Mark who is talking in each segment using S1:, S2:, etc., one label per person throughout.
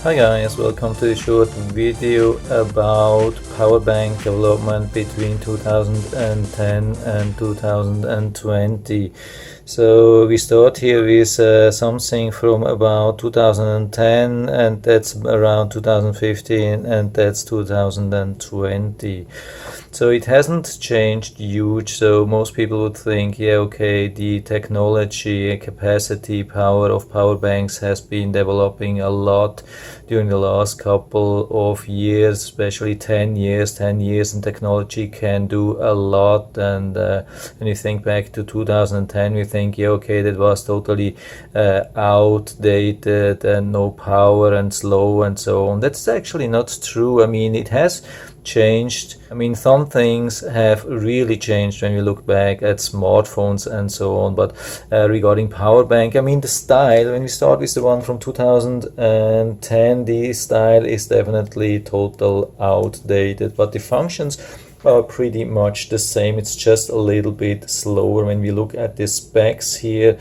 S1: Hi guys, welcome to a short video about power bank development between 2010 and 2020. So we start here with something from about 2010, and that's around 2015, and that's 2020. So it hasn't changed huge. So most people would think, yeah, okay, the technology, capacity, power of power banks has been developing a lot during the last couple of years, especially 10 years. 10 years and technology can do a lot. And when you think back to 2010, we think, yeah, okay, that was totally outdated and no power and slow and so on. That's actually not true. I mean, it has changed. I mean, some things have really changed when we look back at smartphones and so on. But regarding power bank, I mean, the style, when we start with the one from 2010, the style is definitely total outdated, but the functions are pretty much the same. It's just a little bit slower when we look at the specs here.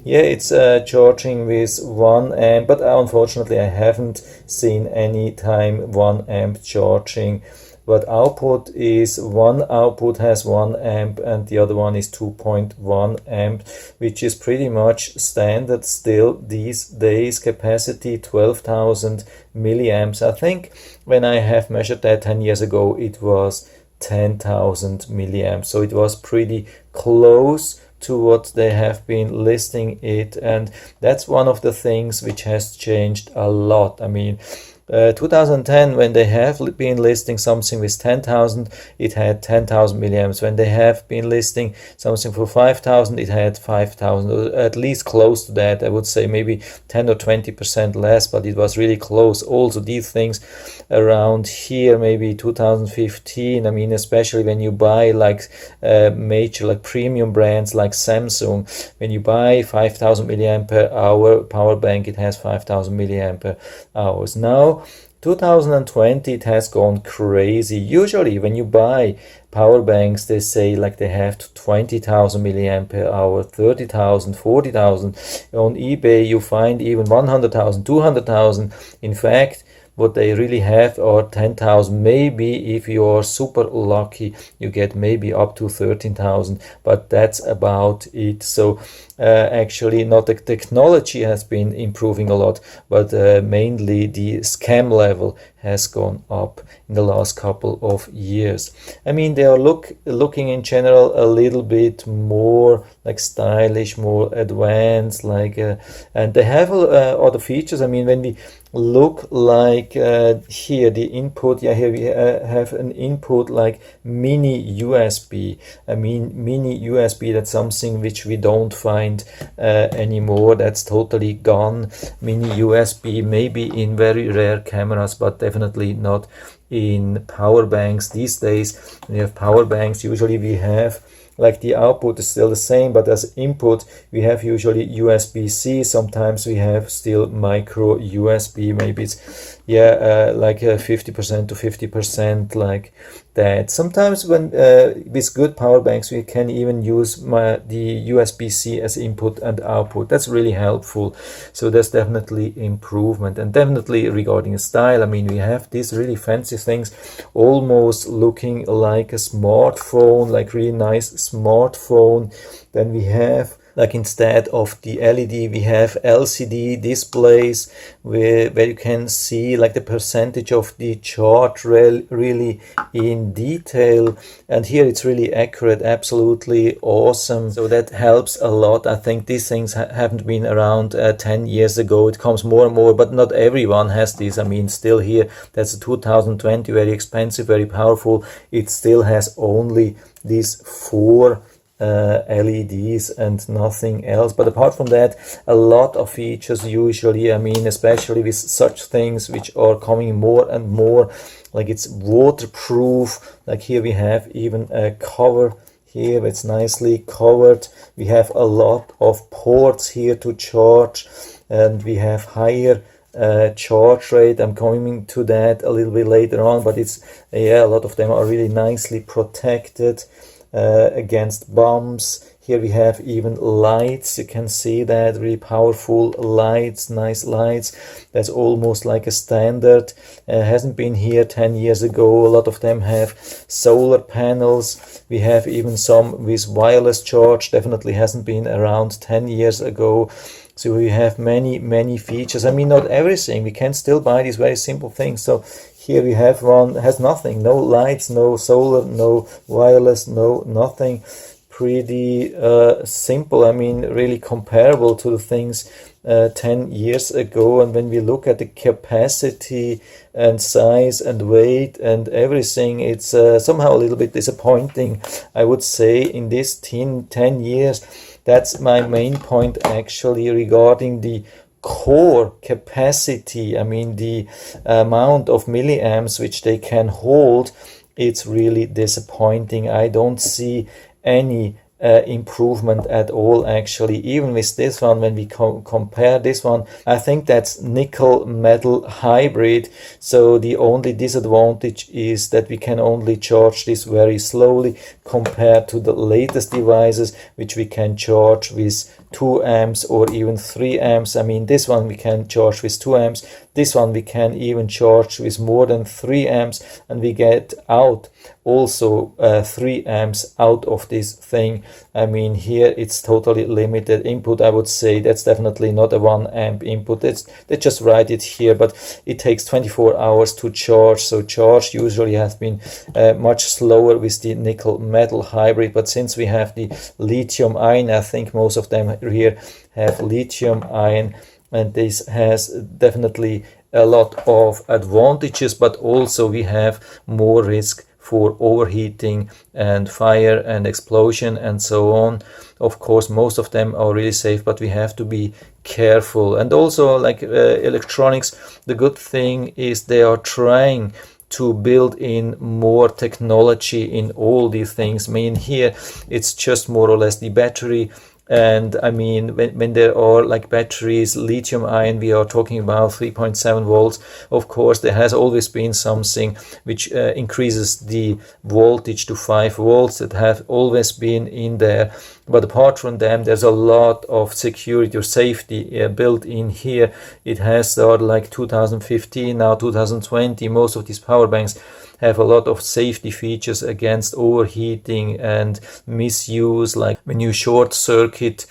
S1: Yeah, it's charging with 1 amp, but unfortunately I haven't seen any time 1 amp charging. But output is one output has 1 amp and the other one is 2.1 amp, which is pretty much standard still these days. Capacity 12,000 milliamps. I think when I have measured that 10 years ago, it was 10,000 milliamps. So it was pretty close to what they have been listing it. And that's one of the things which has changed a lot. I mean, 2010, when they have been listing something with 10,000, it had 10,000 milliamps. When they have been listing something for 5,000, it had 5,000, at least close to that. I would say maybe 10 or 20% less, but it was really close. Also, these things around here, maybe 2015, I mean, especially when you buy like major, like premium brands like Samsung, when you buy 5,000 milliamp per hour power bank, it has 5,000 milliamp hours. Now, 2020, it has gone crazy. Usually when you buy power banks, they say like they have 20,000 milliamp per hour, 30,000, 40,000. On eBay you find even 100,000, 200,000. In fact, what they really have are 10,000. Maybe if you are super lucky, you get maybe up to 13,000, but that's about it. So actually, not the technology has been improving a lot, but mainly the scam level has gone up in the last couple of years. I mean, they are looking in general a little bit more like stylish, more advanced, like and they have other features. I mean, when we look like here, the input, yeah, here we have an input like mini USB. I mean, mini USB, that's something which we don't find anymore. That's totally gone. Mini USB maybe in very rare cameras, but definitely not in power banks these days. When you have power banks, usually we have like the output is still the same, but as input we have usually USB-C. Sometimes we have still micro USB. Maybe it's like 50% to 50% like that. Sometimes when with good power banks we can even use the USB-C as input and output. That's really helpful. So there's definitely improvement. And definitely regarding style, I mean, we have these really fancy things almost looking like a smartphone, like really nice smartphone. Then we have, like, instead of the LED, we have LCD displays where you can see like the percentage of the charge really in detail. And here it's really accurate, absolutely awesome. So that helps a lot. I think these things haven't been around 10 years ago. It comes more and more, but not everyone has these. I mean, still here, that's a 2020, very expensive, very powerful. It still has only these 4 LEDs and nothing else. But apart from that, a lot of features usually, I mean, especially with such things which are coming more and more, like it's waterproof. Like here we have even a cover here, it's nicely covered. We have a lot of ports here to charge, and we have higher charge rate. I'm coming to that a little bit later on, but it's a lot of them are really nicely protected against bumps. Here we have even lights. You can see that, really powerful lights, nice lights. That's almost like a standard. Hasn't been here 10 years ago. A lot of them have solar panels. We have even some with wireless charge. Definitely hasn't been around 10 years ago. So we have many features. I mean, not everything. We can still buy these very simple things. So here we have one, has nothing, no lights, no solar, no wireless, no nothing. Pretty simple. I mean, really comparable to the things 10 years ago. And when we look at the capacity and size and weight and everything, it's somehow a little bit disappointing, I would say, in this 10 years. That's my main point actually regarding the core capacity. I mean, the amount of milliamps which they can hold, it's really disappointing. I don't see any improvement at all actually, even with this one. When we compare this one, I think that's nickel metal hybrid, so the only disadvantage is that we can only charge this very slowly compared to the latest devices which we can charge with 2 amps or even 3 amps. I mean, this one we can charge with 2 amps, this one we can even charge with more than 3 amps, and we get out also 3 amps out of this thing. I mean, here it's totally limited input. I would say that's definitely not a 1 amp input. They just write it here, but it takes 24 hours to charge. So charge usually has been much slower with the nickel metal hybrid. But since we have the lithium ion, I think most of them here have lithium ion, and this has definitely a lot of advantages, but also we have more risk for overheating and fire and explosion and so on. Of course, most of them are really safe, but we have to be careful. And also, like electronics, the good thing is they are trying to build in more technology in all these things. I mean, here it's just more or less the battery. And I mean, when there are like batteries, lithium ion, we are talking about 3.7 volts. Of course, there has always been something which increases the voltage to 5 volts. That have always been in there. But apart from them, there's a lot of security or safety built in here. It has started like 2015, now 2020. Most of these power banks have a lot of safety features against overheating and misuse. Like when you short circuit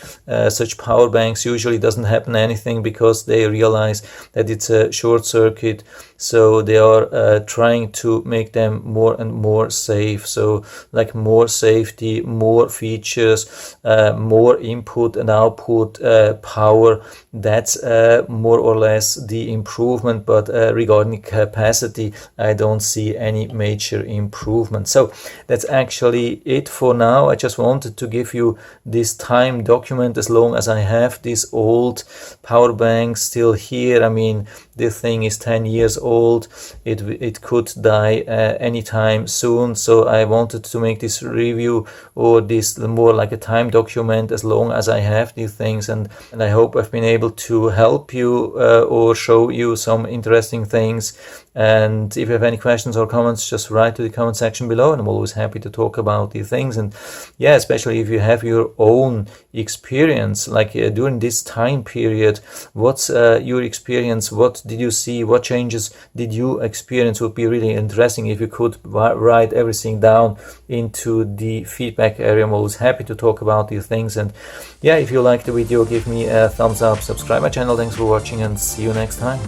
S1: such power banks, usually doesn't happen anything because they realize that it's a short circuit. So they are trying to make them more and more safe. So like more safety, more features, more input and output power. That's more or less the improvement. But regarding capacity, I don't see any major improvement. So that's actually it for now. I just wanted to give you this time document. As long as I have this old power bank still here, I mean, this thing is 10 years old. It could die anytime soon. So I wanted to make this review or this more like a time document as long as I have these things. And I hope I've been able to help you or show you some interesting things. And if you have any questions or comments, just write to the comment section below, and I'm always happy to talk about these things. And yeah, especially if you have your own experience, like during this time period, what's your experience? What did you see? What changes did you experience? Would be really interesting if you could write everything down into the feedback area. I'm always happy to talk about these things. And yeah, if you liked the video, give me a thumbs up, subscribe my channel. Thanks for watching, and see you next time.